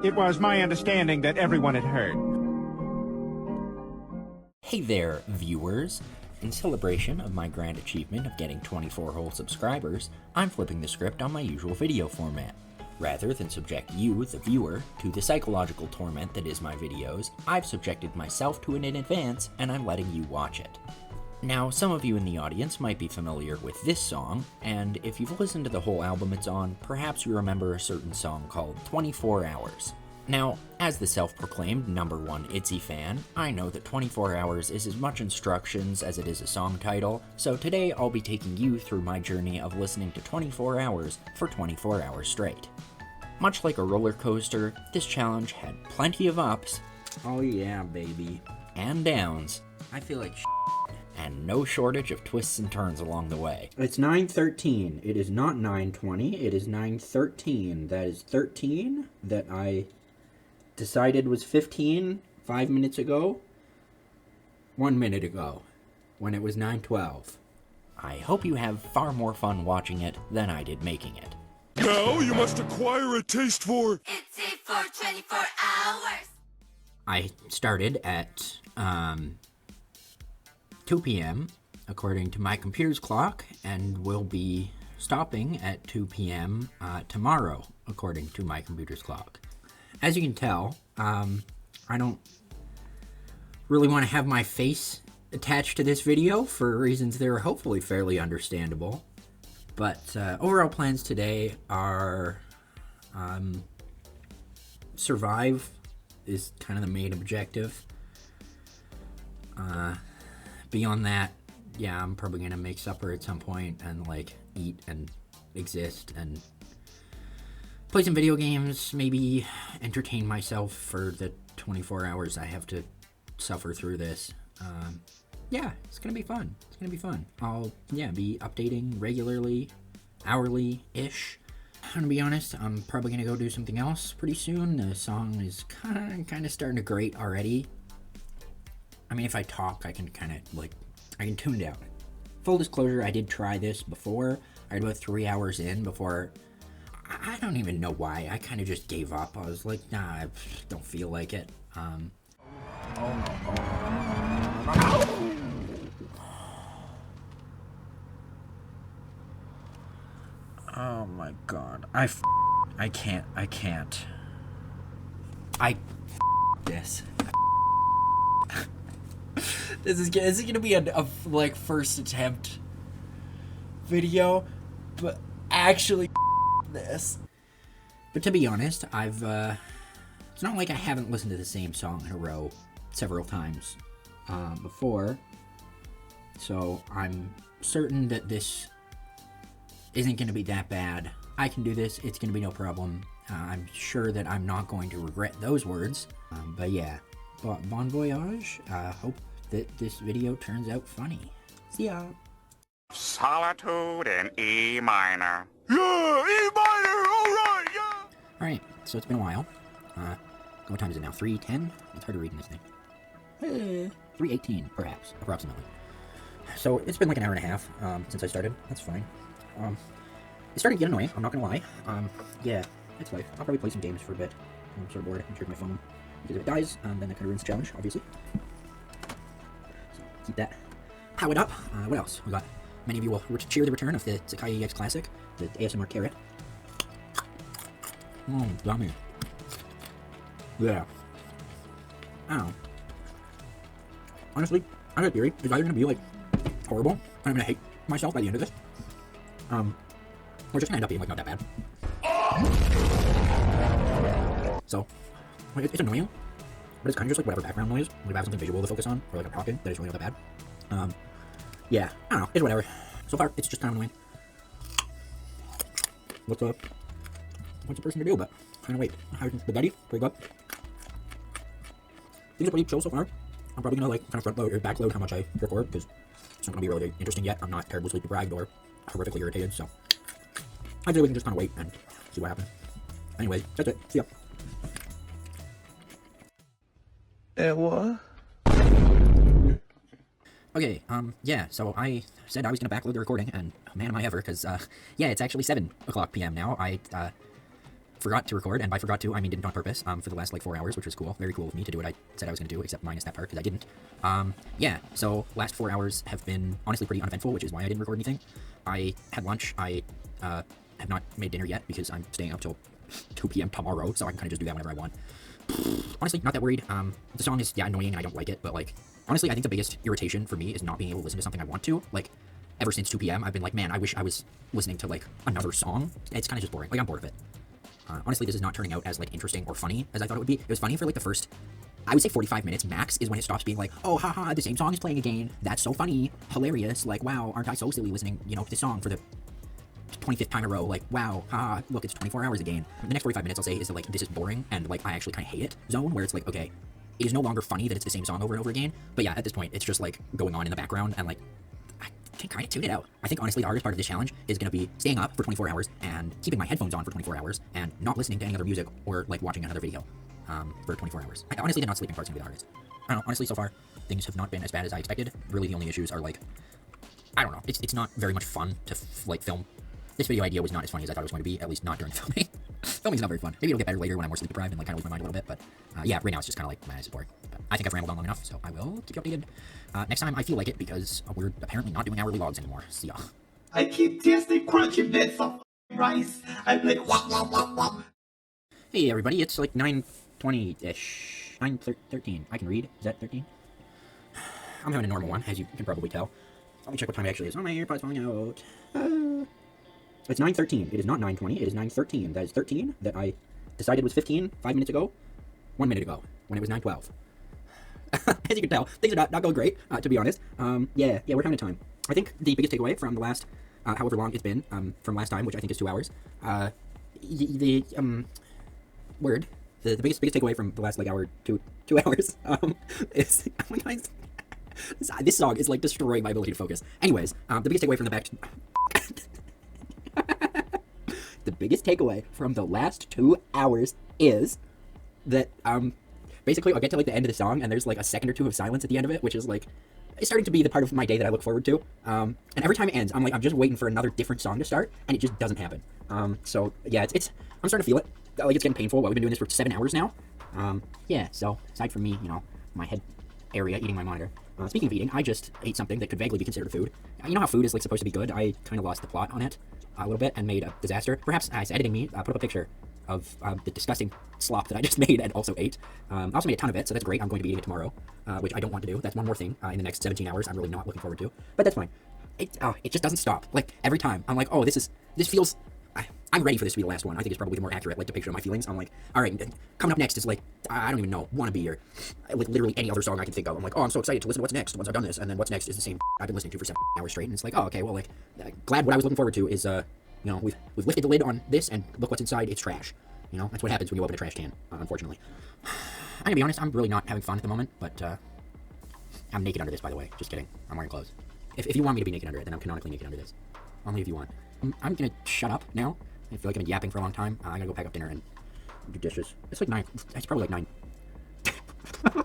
It was my understanding that everyone had heard. Hey there, viewers. In celebration of my grand achievement of getting 24 whole subscribers, I'm flipping the script on my usual video format. Rather than subject you, the viewer, to the psychological torment that is my videos, I've subjected myself to it in advance, and I'm letting you watch it. Now, some of you in the audience might be familiar with this song, and if you've listened to the whole album it's on, perhaps you remember a certain song called 24 Hours. Now, as the self-proclaimed #1 ITZY fan, I know that 24 Hours is as much instructions as it is a song title, so today I'll be taking you through my journey of listening to 24 Hours for 24 hours straight. Much like a roller coaster, this challenge had plenty of ups, oh yeah baby, and downs. I feel like and no shortage of twists and turns along the way. It's 9:13. It is not 9:20. It is 9:13. That is 13 that I decided was 15 5 minutes ago. 1 minute ago, when it was 9:12. I hope you have far more fun watching it than I did making it. Now you must acquire a taste for ITZY for 24 hours. I started at 2 p.m. according to my computer's clock, and will be stopping at 2 p.m. Tomorrow according to my computer's clock. As you can tell, I don't really want to have my face attached to this video for reasons that are hopefully fairly understandable. But overall plans today are survive is kind of the main objective. Beyond that, yeah, I'm probably gonna make supper at some point and like eat and exist and play some video games, maybe entertain myself for the 24 hours I have to suffer through this. Yeah, it's gonna be fun. It's gonna be fun. I'll, be updating regularly, hourly-ish. I'm gonna be honest, I'm probably gonna go do something else pretty soon. The song is kind of starting to grate already. I mean, if I talk, I can I can tune down. Full disclosure, I did try this before. I had about 3 hours in before. I don't even know why. I kind of just gave up. I was like, nah, I don't feel like it. Oh my god. I can't. This. This is gonna be a first attempt video, but actually this. But to be honest, it's not like I haven't listened to the same song in a row several times before, so I'm certain that this isn't gonna be that bad. I can do this, it's gonna be no problem. I'm sure that I'm not going to regret those words, but yeah, bon voyage. Hope that this video turns out funny. See ya. Solitude in E minor. Yeah, E minor, alright, yeah! Alright, so it's been a while. What time is it now? 3:10? It's hard to read in this thing. 3:18, perhaps, approximately. So it's been like an hour and a half since I started. That's fine. It's starting to get annoying, I'm not gonna lie. Yeah, it's life. I'll probably play some games for a bit. I'm sort of bored. I'm check my phone. Because if it dies, then that kind of ruins the challenge, obviously. So keep that powered up. What else? We got many of you will cheer the return of the Sakai EX Classic, the ASMR carrot. Yummy. Yeah. I don't know. Honestly, I have a theory. It's either gonna be like horrible, and I'm gonna hate myself by the end of this. Or just gonna end up being like not that bad. So, it's annoying, but it's kind of just like whatever background noise. When I have something visual to focus on, or like I'm talking, that is really not that bad. Yeah, I don't know. It's whatever. So far, it's just kind of annoying. What's a person to do? But kind of wait. How's the Betty? Pretty good. Things are pretty chill so far. I'm probably gonna kind of front load or back load how much I record because it's not gonna be really interesting yet. I'm not terribly sleep deprived or horrifically irritated, so I'd say we can just kind of wait and see what happens. Anyways, that's it. See ya. What? Okay, yeah, so I said I was gonna backload the recording, and man am I ever, because, yeah, it's actually 7 o'clock p.m. now. forgot to record, and by forgot to, I mean didn't on purpose, for the last, like, 4 hours, which was cool. Very cool of me to do what I said I was going to do, except minus that part, because I didn't. Yeah, so last 4 hours have been honestly pretty uneventful, which is why I didn't record anything. I had lunch. I have not made dinner yet, because I'm staying up till 2 p.m. tomorrow, so I can kind of just do that whenever I want. Honestly, not that worried. The song is, yeah, annoying, and I don't like it, but, like, honestly, I think the biggest irritation for me is not being able to listen to something I want to. Like, ever since 2 p.m., I've been like, man, I wish I was listening to, like, another song. It's kind of just boring. Like, I'm bored of it. Honestly, this is not turning out as, like, interesting or funny as I thought it would be. It was funny for, like, the first, I would say 45 minutes max is when it stops being like, oh, haha, the same song is playing again. That's so funny. Hilarious. Like, wow, aren't I so silly listening, you know, to this song for the 25th time in a row. Like, wow, haha, look, it's 24 hours again. The next 45 minutes, I'll say, is that, like, this is boring, and, like, I actually kind of hate it zone, where it's like, okay, it is no longer funny that it's the same song over and over again, but yeah, at this point, it's just, like, going on in the background, and, like, I can kind of tune it out. I think, honestly, the hardest part of this challenge is going to be staying up for 24 hours and keeping my headphones on for 24 hours and not listening to any other music or, like, watching another video for 24 hours. Honestly, the not sleeping part's going to be the hardest. I don't know, honestly, so far, things have not been as bad as I expected. Really, the only issues are, like, I don't know, it's not very much fun to, like, film. This video idea was not as funny as I thought it was going to be, at least not during filming. Filming's not very fun. Maybe it'll get better later when I'm more sleep deprived and, like, kind of lose my mind a little bit, but yeah, right now it's just kind of like, man, it's boring. But I think I've rambled on long enough, so I will keep you updated next time I feel like it, because we're apparently not doing hourly logs anymore. See ya. I keep tasting crunchy bits of rice. I play wah wah wah wah. Hey everybody, it's like 9:20-ish. 9:13. I can read. Is that 13? I'm having a normal one, as you can probably tell. Let me check what time it actually is. Oh, my AirPod's falling out. It's 9:13. It is not 9:20. It is 9:13. That is 13 that I decided was 15 5 minutes ago. 1 minute ago, when it was 9:12. As you can tell, things are not going great, to be honest. Yeah, we're having a time. I think the biggest takeaway from the last, however long it's been, from last time, which I think is 2 hours, the biggest takeaway from the last, like, hour, 2 hours, is, oh my God, this song is, like, destroying my ability to focus. Anyways, the biggest takeaway from the biggest takeaway from the last 2 hours is that, basically I'll get to, like, the end of the song, and there's, like, a second or two of silence at the end of it, which is, like, it's starting to be the part of my day that I look forward to. And every time it ends, I'm just waiting for another different song to start, and it just doesn't happen. So, yeah, I'm starting to feel it. Like, it's getting painful. We've been doing this for 7 hours now. Yeah, so, aside from me, you know, my head area eating my monitor. Speaking of eating, I just ate something that could vaguely be considered food. You know how food is, like, supposed to be good? I kind of lost the plot on it a little bit and made a disaster. Perhaps, as editing me, put up a picture of the disgusting slop that I just made and also ate. I also made a ton of it, so that's great. I'm going to be eating it tomorrow, which I don't want to do. That's one more thing in the next 17 hours I'm really not looking forward to. But that's fine. It just doesn't stop. Like, every time, I'm like, oh, this feels... I'm ready for this to be the last one. I think it's probably the more accurate, like, depiction of my feelings. I'm like, all right, coming up next is, like, I don't even know, Wannabe, or, like, literally any other song I can think of. I'm like, oh, I'm so excited to listen to what's next once I've done this, and then what's next is the same I've been listening to for 7 hours straight, and it's like, oh, okay, well, like, glad what I was looking forward to is, you know, we've lifted the lid on this, and look what's inside, it's trash. You know, that's what happens when you open a trash can, unfortunately. I'm gonna be honest, I'm really not having fun at the moment, but, I'm naked under this, by the way. Just kidding. I'm wearing clothes. If you want me to be naked under it, then I'm canonically naked under this. Only if you want. I'm gonna shut up now. I feel like I've been yapping for a long time. I gotta go pack up dinner and do dishes. It's like 9. It's probably like 9.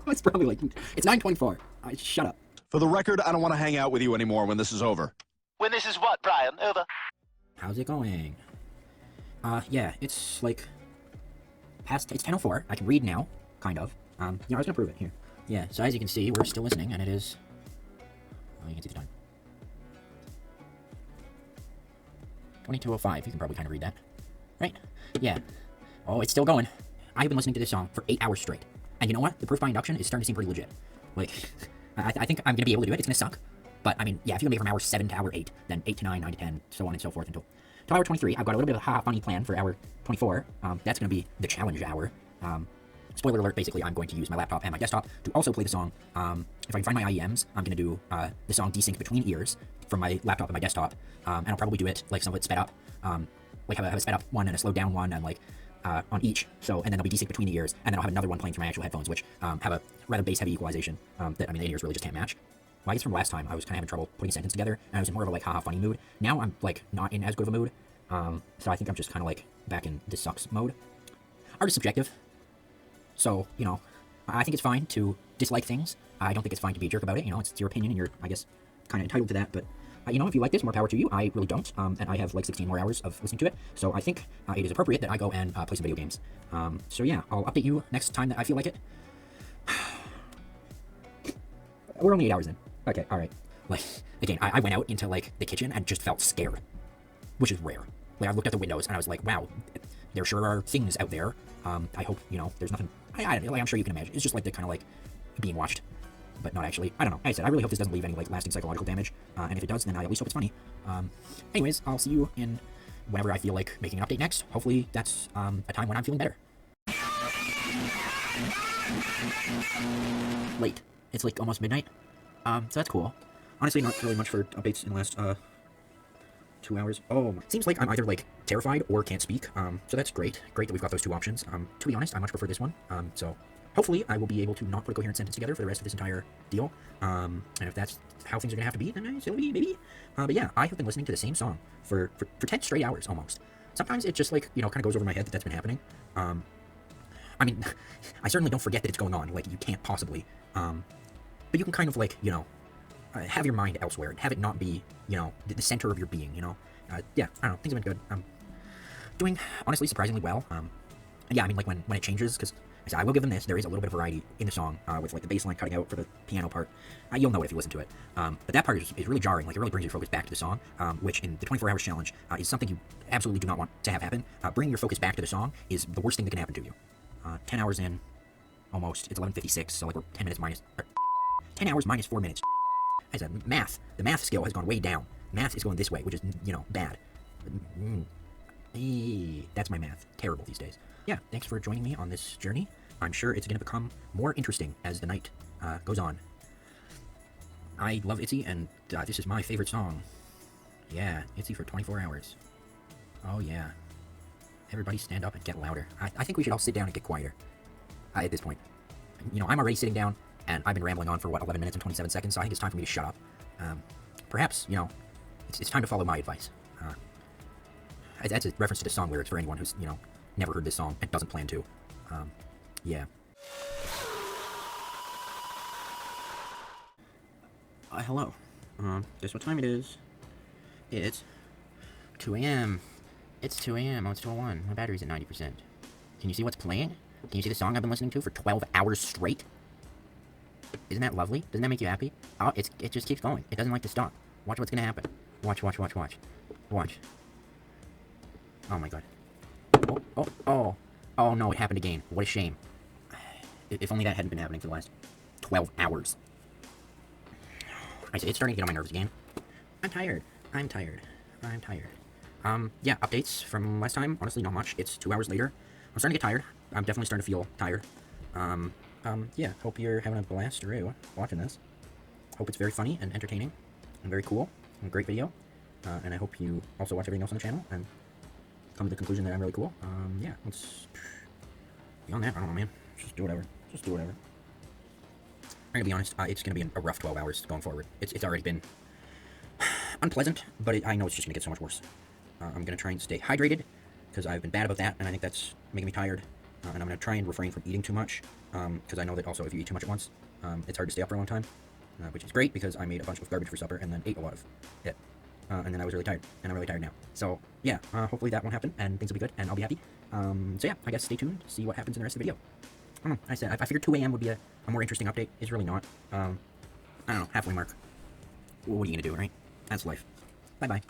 It's probably like... It's 9:24. Shut up. For the record, I don't want to hang out with you anymore when this is over. When this is what, Brian? Over. How's it going? Yeah, it's like... It's 10:04. I can read now. Kind of. You know, I was gonna prove it. Here. Yeah, so as you can see, we're still listening, and it is... Oh, you can see the time. 22:05, you can probably kind of read that. Right? Yeah. Oh, it's still going. I've been listening to this song for 8 hours straight. And you know what? The proof by induction is starting to seem pretty legit. Like, I think I'm going to be able to do it. It's going to suck. But, I mean, yeah, if you can make it from hour 7 to hour 8, then 8 to 9, 9 to 10, so on and so forth until hour 23. I've got a little bit of a funny plan for hour 24. That's going to be the challenge hour. Spoiler alert, basically, I'm going to use my laptop and my desktop to also play the song. If I can find my IEMs, I'm going to do the song desync between ears from my laptop and my desktop. And I'll probably do it, like, some of it sped up. Like, have a sped up one and a slowed down one, and, like, on each. So, and then they'll be desync between the ears, and then I'll have another one playing through my actual headphones, which have a rather bass-heavy equalization that, I mean, the in-ears really just can't match. Well, I guess from last time, I was kind of having trouble putting a sentence together, and I was in more of a, like, haha, funny mood. Now I'm, like, not in as good of a mood. So I think I'm just kind of, like, back in this sucks mode. Art is subjective. So, you know, I think it's fine to dislike things. I don't think it's fine to be a jerk about it. You know, it's your opinion, and you're, I guess, kind of entitled to that. But you know, if you like this, more power to you. I really don't, and I have like 16 more hours of listening to it, so I think it is appropriate that I go and play some video games. So yeah, I'll update you next time that I feel like it. We're only 8 hours in. Okay, alright. Like, again, I went out into, like, the kitchen and just felt scared, which is rare. Like, I looked at the windows and I was like, wow, there sure are things out there. I hope, you know, there's nothing, I'm sure you can imagine. It's just like the kind of, like, being watched, but not actually. I don't know. Like I said, I really hope this doesn't leave any, like, lasting psychological damage, and if it does, then I at least hope it's funny. Anyways, I'll see you in whenever I feel like making an update next. Hopefully that's, a time when I'm feeling better. Late. It's like almost midnight. So that's cool. Honestly, not really much for updates in the last, 2 hours. Oh, seems like I'm either, like, terrified or can't speak. So that's great. Great that we've got those two options. To be honest, I much prefer this one. So hopefully I will be able to not put a coherent sentence together for the rest of this entire deal. And if that's how things are gonna have to be, then it'll be, maybe. But yeah, I have been listening to the same song for 10 straight hours, almost. Sometimes it just, like, you know, kind of goes over my head that that's been happening. I mean, I certainly don't forget that it's going on. Like, you can't possibly. But you can kind of, like, you know, have your mind elsewhere, and have it not be, you know, the center of your being, you know? Yeah, I don't know, things have been good. Doing, honestly, surprisingly well. Yeah, I mean, like, when it changes, because I will give them this, there is a little bit of variety in the song, with, like, the bass line cutting out for the piano part. You'll know it if you listen to it. But that part is really jarring. Like, it really brings your focus back to the song, which in the 24 Hours Challenge is something you absolutely do not want to have happen. Bringing your focus back to the song is the worst thing that can happen to you. 10 hours in, almost, it's 11:56, so, like, we're 10 minutes minus, 10 hours minus 4 minutes. As a math, the math skill has gone way down. Math is going this way, which is, you know, bad. That's my math. Terrible these days. Yeah, thanks for joining me on this journey. I'm sure it's going to become more interesting as the night goes on. I love ITZY, and this is my favorite song. Yeah, ITZY for 24 hours. Oh yeah. Everybody stand up and get louder. I think we should all sit down and get quieter. At this point. You know, I'm already sitting down, and I've been rambling on for, what, 11 minutes and 27 seconds, so I think it's time for me to shut up. Perhaps, you know, it's time to follow my advice. That's a reference to the song lyrics for anyone who's, you know, never heard this song and doesn't plan to. Yeah. Hello. Guess what time it is? It's 2 a.m. It's 2 a.m. Oh, it's 2:01. My battery's at 90%. Can you see what's playing? Can you see the song I've been listening to for 12 hours straight? Isn't that lovely? Doesn't that make you happy? Oh, it just keeps going. It doesn't like to stop. Watch what's gonna happen. Watch. Watch. Oh my god. Oh no, it happened again. What a shame. If only that hadn't been happening for the last 12 hours. It's starting to get on my nerves again. I'm tired. Yeah, updates from last time. Honestly, not much. It's 2 hours later. I'm starting to get tired. I'm definitely starting to feel tired. Yeah, hope you're having a blast watching this. Hope it's very funny and entertaining and very cool and a great video. And I hope you also watch everything else on the channel and come to the conclusion that I'm really cool. Yeah, let's... Beyond that, I don't know, man. Just do whatever. I'm gonna be honest, it's gonna be a rough 12 hours going forward. It's already been unpleasant, but I know it's just gonna get so much worse. I'm gonna try and stay hydrated, because I've been bad about that, and I think that's making me tired. And I'm gonna try and refrain from eating too much, because I know that also if you eat too much at once, it's hard to stay up for a long time, which is great, because I made a bunch of garbage for supper and then ate a lot of it. And then I was really tired, and I'm really tired now. So, yeah, hopefully that won't happen, and things will be good, and I'll be happy. So yeah, I guess stay tuned, see what happens in the rest of the video. I don't know, I said, I figured 2 a.m. would be a more interesting update. It's really not. I don't know, halfway mark. What are you gonna do, right? That's life. Bye-bye.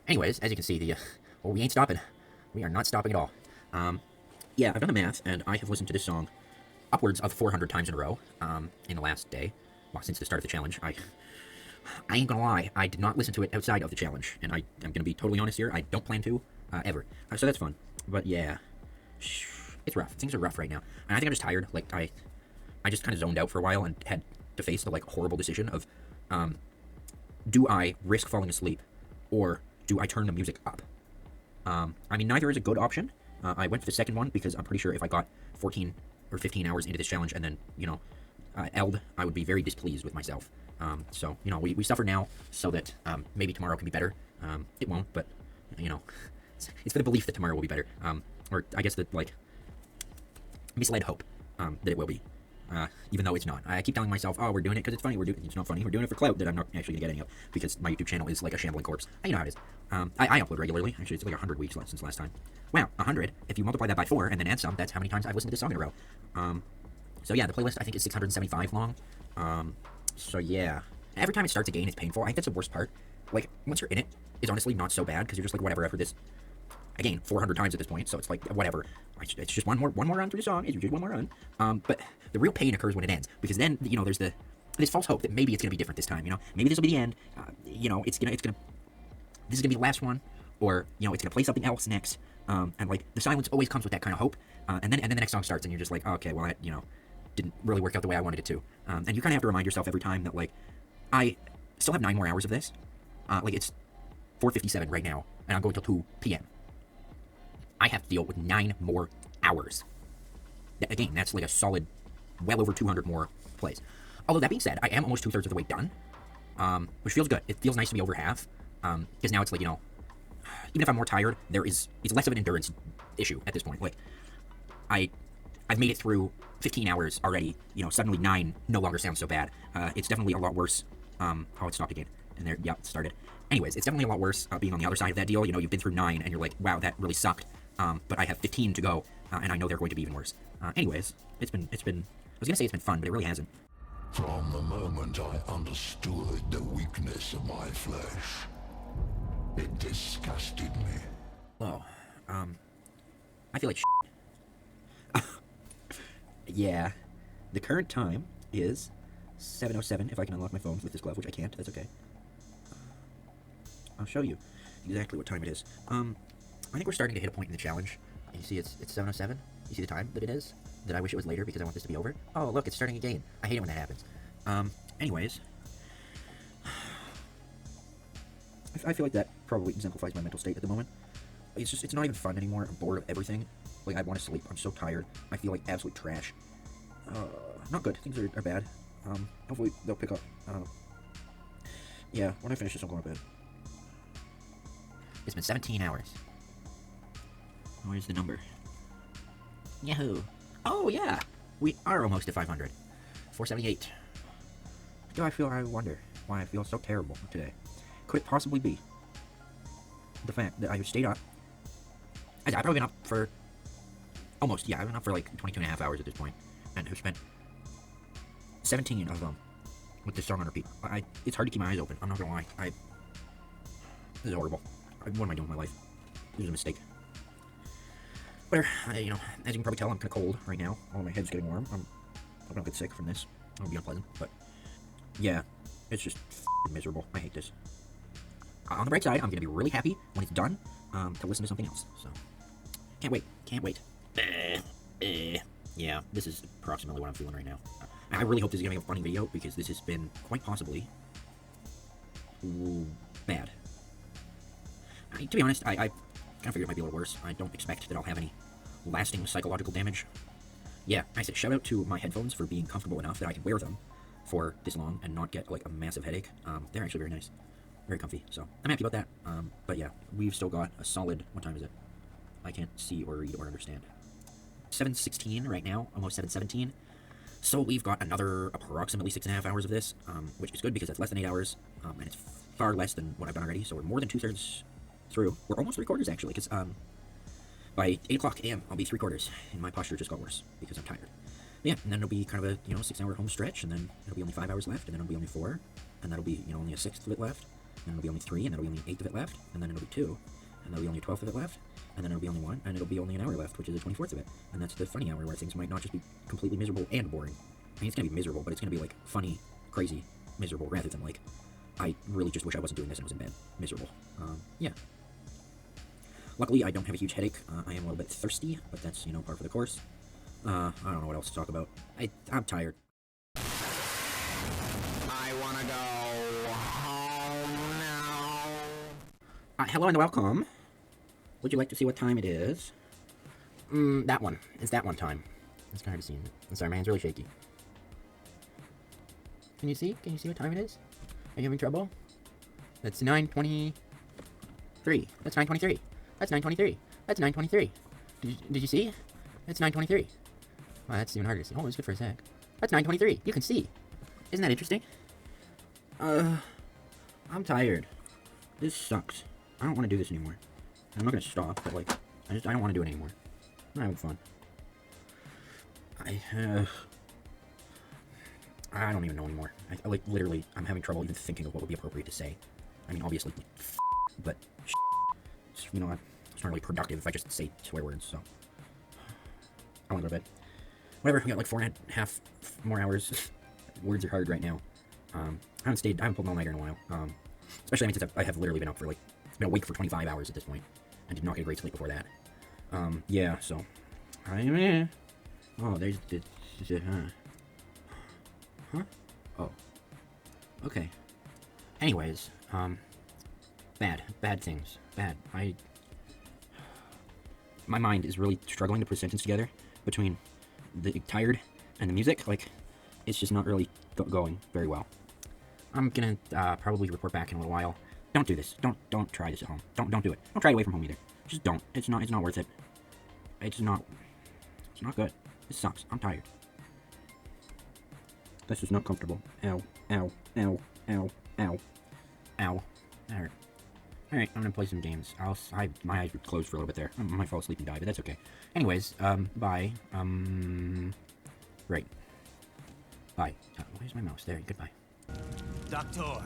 Anyways, as you can see, we ain't stopping. We are not stopping at all. Yeah, I've done the math, and I have listened to this song upwards of 400 times in a row, in the last day. Well, since the start of the challenge. I ain't gonna lie, I did not listen to it outside of the challenge, and I'm gonna be totally honest here, I don't plan to, ever. So that's fun. But yeah, it's rough. Things are rough right now. And I think I'm just tired. Like, I just kind of zoned out for a while and had to face the, like, horrible decision of, do I risk falling asleep, or do I turn the music up? I mean, neither is a good option. I went for the second one because I'm pretty sure if I got 14 or 15 hours into this challenge and then, you know, L'd, I would be very displeased with myself. So, you know, we suffer now so that, maybe tomorrow can be better. It won't, but, you know, it's for the belief that tomorrow will be better. Or I guess the, like, misled hope, that it will be. even though it's not. I keep telling myself, oh, we're doing it because it's funny. It's not funny. We're doing it for clout that I'm not actually going to get any of because my YouTube channel is like a shambling corpse. You know how it is. I upload regularly. Actually, it's like 100 weeks since last time. Wow, 100. If you multiply that by 4 and then add some, that's how many times I've listened to this song in a row. So yeah, the playlist I think is 675 long. So yeah. Every time it starts again, it's painful. I think that's the worst part. Like, once you're in it, it's honestly not so bad because you're just like, whatever, after this. Again, 400 times at this point, so it's like, whatever. It's just one more run through the song. It's just one more run. But the real pain occurs when it ends, because then, you know, there's this false hope that maybe it's gonna be different this time. You know, maybe this will be the end. You know, this is gonna be the last one, or you know, it's gonna play something else next. And like the silence always comes with that kind of hope. And then the next song starts, and you're just like, oh, okay, well, that, you know, didn't really work out the way I wanted it to. And you kind of have to remind yourself every time that like, I still have 9 more hours of this. Like it's 4:57 right now, and I'm going till 2 p.m. I have to deal with 9 more hours. Again, that's like a solid, well over 200 more plays. Although that being said, I am almost 2/3 of the way done, which feels good. It feels nice to be over half, because now it's like, you know, even if I'm more tired, it's less of an endurance issue at this point. Like, I've made it through 15 hours already. You know, suddenly 9 no longer sounds so bad. It's definitely a lot worse. Oh, it stopped again. And there, yep, it started. Anyways, it's definitely a lot worse being on the other side of that deal. You know, you've been through 9, and you're like, wow, that really sucked. But I have 15 to go, and I know they're going to be even worse. Anyways, it's been, I was gonna say it's been fun, but it really hasn't. From the moment I understood the weakness of my flesh, it disgusted me. Oh, I feel like yeah, the current time is 7:07, if I can unlock my phone with this glove, which I can't, that's okay. I'll show you exactly what time it is. I think we're starting to hit a point in the challenge. You see it's 7:07? You see the time that it is? That I wish it was later because I want this to be over? Oh, look, it's starting again. I hate it when that happens. Anyways. I feel like that probably exemplifies my mental state at the moment. It's just, it's not even fun anymore. I'm bored of everything. Like, I want to sleep. I'm so tired. I feel like absolute trash. Not good. Things are bad. Hopefully they'll pick up. Yeah, when I finish this, I'm going to bed. It's been 17 hours. Where's the number? Yahoo! Oh, yeah! We are almost at 500. 478. I wonder why I feel so terrible today. Could it possibly be the fact that I stayed up? I've probably been up for almost, yeah, I've been up for like 22 and a half hours at this point, and have spent 17 of them with this song on repeat. It's hard to keep my eyes open, I'm not gonna lie. This is horrible. What am I doing with my life? This is a mistake. But, you know, as you can probably tell, I'm kind of cold right now. Oh, my head's getting warm. I'm gonna get sick from this. It'll be unpleasant, but yeah, it's just miserable. I hate this. On the bright side, I'm gonna be really happy when it's done to listen to something else. So, can't wait. Yeah, this is approximately what I'm feeling right now. I really hope this is gonna be a funny video because this has been quite possibly bad. To be honest, I kind of figured it might be a little worse. I don't expect that I'll have any lasting psychological damage. Yeah, I said shout out to my headphones for being comfortable enough that I can wear them for this long and not get like a massive headache. They're actually very nice. Very comfy, so I'm happy about that. But yeah, we've still got a solid, what time is it? I can't see or read or understand. 7:16 right now, almost 7:17. So we've got another approximately 6.5 hours of this, which is good because that's less than 8 hours, and it's far less than what I've done already, so we're more than 2/3 through. We're almost 3/4 actually, because by 8 o'clock a.m. I'll be 3/4, and my posture just got worse because I'm tired. But yeah, and then it'll be kind of a, you know, 6-hour home stretch, and then it'll be only 5 hours left, and then it'll be only 4, and that'll be, you know, only a 1/6 of it left, and then it'll be only 3, and that'll be only 1/8 of it left, and then it'll be 2, and that'll be only 1/12 of it left, and then it'll be only 1, and it'll be only an hour left, which is a 24th of it. And that's the funny hour where things might not just be completely miserable and boring. I mean, it's gonna be miserable, but it's gonna be like funny, crazy, miserable, rather than like, I really just wish I wasn't doing this and was in bed. Miserable. Yeah. Luckily, I don't have a huge headache. I am a little bit thirsty, but that's, you know, par for the course. I don't know what else to talk about. I'm tired. I wanna go home now. Hello and welcome. Would you like to see what time it is? That one. It's that one time. It's kind of hard to see. I'm sorry, my hand's really shaky. Can you see? Can you see what time it is? Are you having trouble? That's 9:23. That's 9:23. That's 9:23. That's 9:23. Did you see? It's 9:23. Wow, that's even harder to see. Oh, it's good for a sec. That's 9:23. You can see. Isn't that interesting? I'm tired. This sucks. I don't want to do this anymore. I'm not gonna stop, but like, I don't want to do it anymore. I'm not having fun. I don't even know anymore. I like, literally, I'm having trouble even thinking of what would be appropriate to say. I mean, obviously, but, you know, it's not really productive if I just say swear words, so. I want to go to bed. Whatever, we got like 4.5 more hours. Words are hard right now. I haven't pulled an all-nighter in a while. Especially, I mean, since I have literally been up for like, been awake for 25 hours at this point, and did not get a great sleep before that. Yeah, so. Oh, there's the, huh? Oh. Okay. Anyways, bad things. Bad. My mind is really struggling to put a sentence together between the tired and the music. Like, it's just not really going very well. I'm gonna, probably report back in a little while. Don't do this. Don't try this at home. Don't do it. Don't try it away from home either. Just don't. It's not worth it. It's not good. This sucks. I'm tired. This is not comfortable. Ow, ow, ow, ow, ow, ow. That hurt. Alright, I'm gonna play some games. My eyes were closed for a little bit there. I might fall asleep and die, but that's okay. Anyways, bye. Right. Bye. Where's my mouse? There, goodbye. Doctor,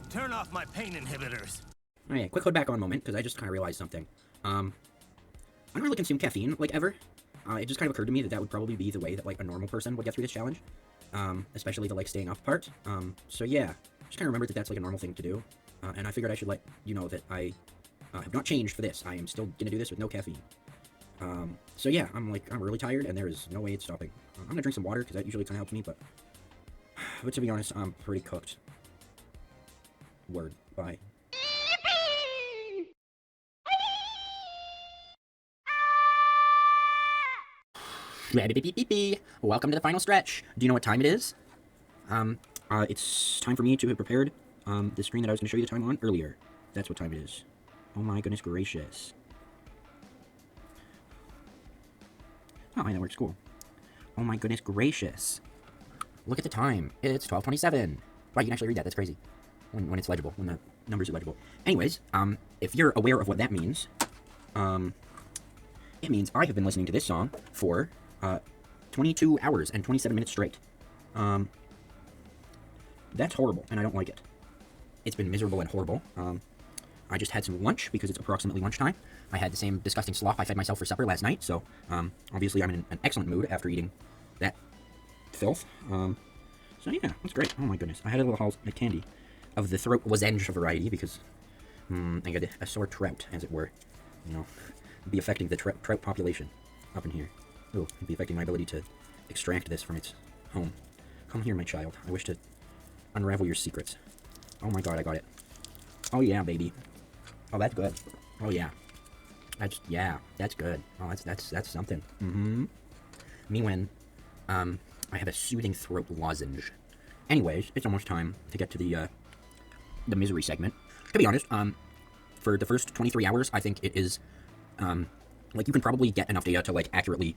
turn off my pain inhibitors. Alright, quick hold back on moment, because I just kind of realized something. I don't really consume caffeine, like, ever. It just kind of occurred to me that would probably be the way that, like, a normal person would get through this challenge. Especially the, like, staying up part. So yeah, just kind of remembered that that's, like, a normal thing to do. And I figured I should let you know that I have not changed for this. I am still gonna do this with no caffeine. So yeah, I'm really tired, and there is no way it's stopping. I'm gonna drink some water, because that usually kind of helps me, but to be honest, I'm pretty cooked. Word. Bye. Welcome to the final stretch. Do you know what time it is? It's time for me to have prepared the screen that I was going to show you the time on earlier. That's what time it is. Oh my goodness gracious. Oh, that works cool. Oh my goodness gracious. Look at the time. It's 12:27. Wow, you can actually read that. That's crazy. When it's legible, when the numbers are legible. Anyways, if you're aware of what that means, it means I have been listening to this song for 22 hours and 27 minutes straight. That's horrible, and I don't like it. It's been miserable and horrible. I just had some lunch, because it's approximately lunchtime. I had the same disgusting slop I fed myself for supper last night, so, obviously I'm in an excellent mood after eating that filth. So yeah, that's great. Oh my goodness. I had a little candy of the throat lozenge variety, because, I got a sore trout, as it were. You know, it'd be affecting the trout population up in here. Ooh, it'd be affecting my ability to extract this from its home. Come here, my child. I wish to unravel your secrets. Oh my god, I got it. Oh yeah, baby. Oh, that's good. Oh yeah. That's good. Oh, that's something. Me when, I have a soothing throat lozenge. Anyways, it's almost time to get to the misery segment. To be honest, for the first 23 hours, I think it is, like, you can probably get enough data to, like, accurately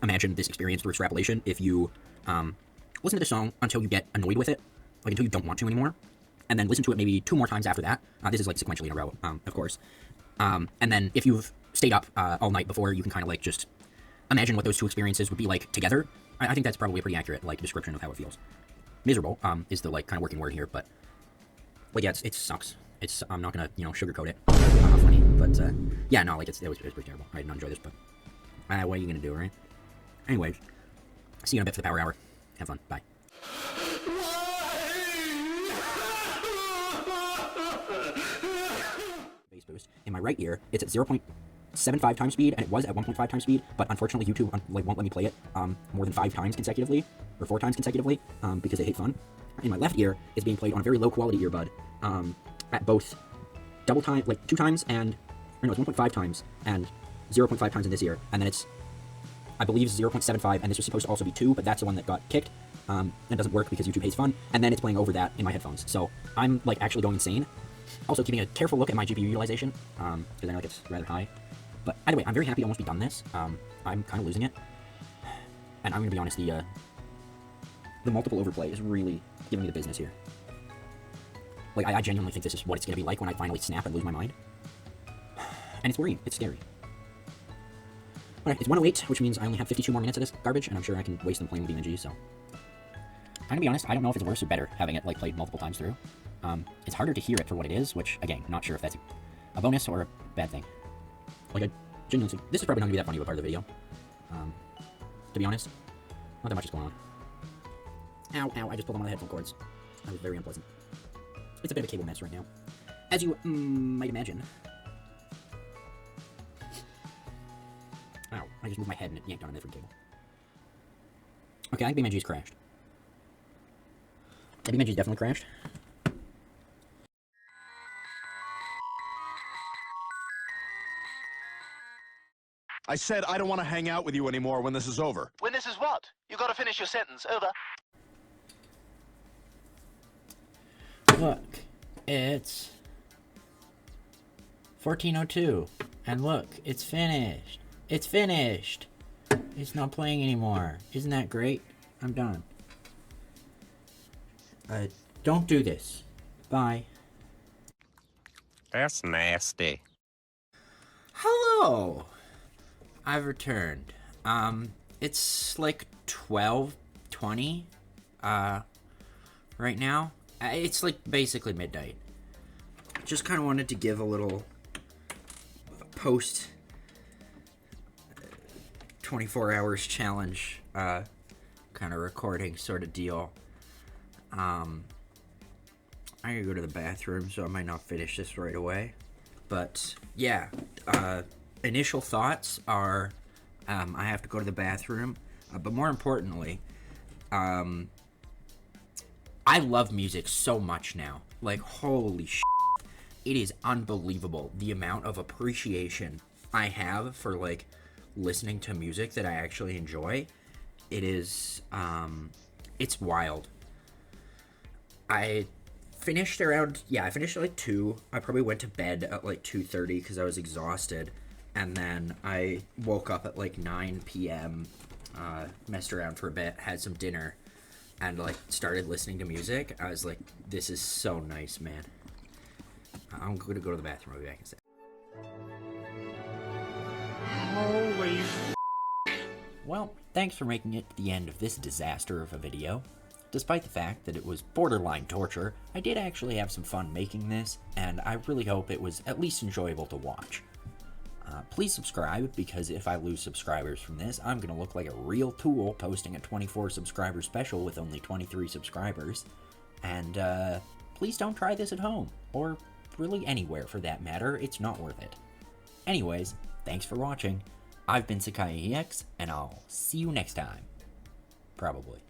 imagine this experience through extrapolation if you, listen to the song until you get annoyed with it, like, until you don't want to anymore, and then listen to it maybe 2 more times after that. This is, like, sequentially in a row, of course. And then if you've stayed up, all night before, you can kind of, like, just imagine what those 2 experiences would be like together. I think that's probably a pretty accurate, like, description of how it feels. Miserable, is the, like, kind of working word here, but yeah, it sucks. I'm not gonna, you know, sugarcoat it. Not funny, but, yeah, no, like, it was pretty terrible. I did not enjoy this, but, what are you gonna do, right? Anyways, see you in a bit for the power hour. Have fun. Bye. Bass boost. In my right ear, it's at 0.75 times speed, and it was at 1.5 times speed, but unfortunately YouTube like won't let me play it more than 5 times consecutively, or 4 times consecutively, because they hate fun. In my left ear, it's being played on a very low quality earbud, at both double time, like 2 times, and, or no, it's 1.5 times, and 0.5 times in this ear, and then it's, I believe, 0.75, and this was supposed to also be 2, but that's the one that got kicked, and it doesn't work because YouTube hates fun, and then it's playing over that in my headphones, so I'm, like, actually going insane. Also keeping a careful look at my GPU utilization, because I know, like, it's rather high. But either way, I'm very happy to almost be done this. I'm kind of losing it. And I'm going to be honest, The multiple overplay is really giving me the business here. Like, I genuinely think this is what it's going to be like when I finally snap and lose my mind. And it's worrying. It's scary. Alright, it's 1:08, which means I only have 52 more minutes of this garbage, and I'm sure I can waste them playing with BeamNG, so... I'm gonna be honest, I don't know if it's worse or better having it, like, played multiple times through. It's harder to hear it for what it is, which, again, not sure if that's a bonus or a bad thing. Like, I genuinely think... This is probably not gonna be that funny of a part of the video. To be honest, not that much is going on. Ow, ow, I just pulled on one of the headphone cords. That was very unpleasant. It's a bit of a cable mess right now. As you might imagine. Ow, I just moved my head and it yanked on a different cable. Okay, I think BeamNG's crashed. Yeah, BeamNG's definitely crashed. I said I don't want to hang out with you anymore when this is over. When this is what? You gotta finish your sentence. Over. Look, it's 14:02, and look, it's finished. It's finished. It's not playing anymore. Isn't that great? I'm done. Don't do this. Bye. That's nasty. Hello. I've returned. It's like 12:20, right now. It's like basically midnight. Just kind of wanted to give a little post 24 hours challenge, kind of recording sort of deal. I gotta go to the bathroom, so I might not finish this right away. But yeah, initial thoughts are, I have to go to the bathroom, but more importantly, I love music so much now. Like, holy shit. It is unbelievable the amount of appreciation I have for, like, listening to music that I actually enjoy. It is, it's wild. I finished around, I finished at, like, 2. I probably went to bed at, like, 2:30 because I was exhausted. And then I woke up at, like, 9 p.m., messed around for a bit, had some dinner, and, like, started listening to music. I was like, this is so nice, man. I'm gonna go to the bathroom. I'll be back in a second. Holy... Well, thanks for making it to the end of this disaster of a video. Despite the fact that it was borderline torture, I did actually have some fun making this, and I really hope it was at least enjoyable to watch. Please subscribe, because if I lose subscribers from this, I'm going to look like a real tool posting a 24 subscriber special with only 23 subscribers. And please don't try this at home, or really anywhere for that matter. It's not worth it. Anyways, thanks for watching. I've been Sakai EX, and I'll see you next time. Probably.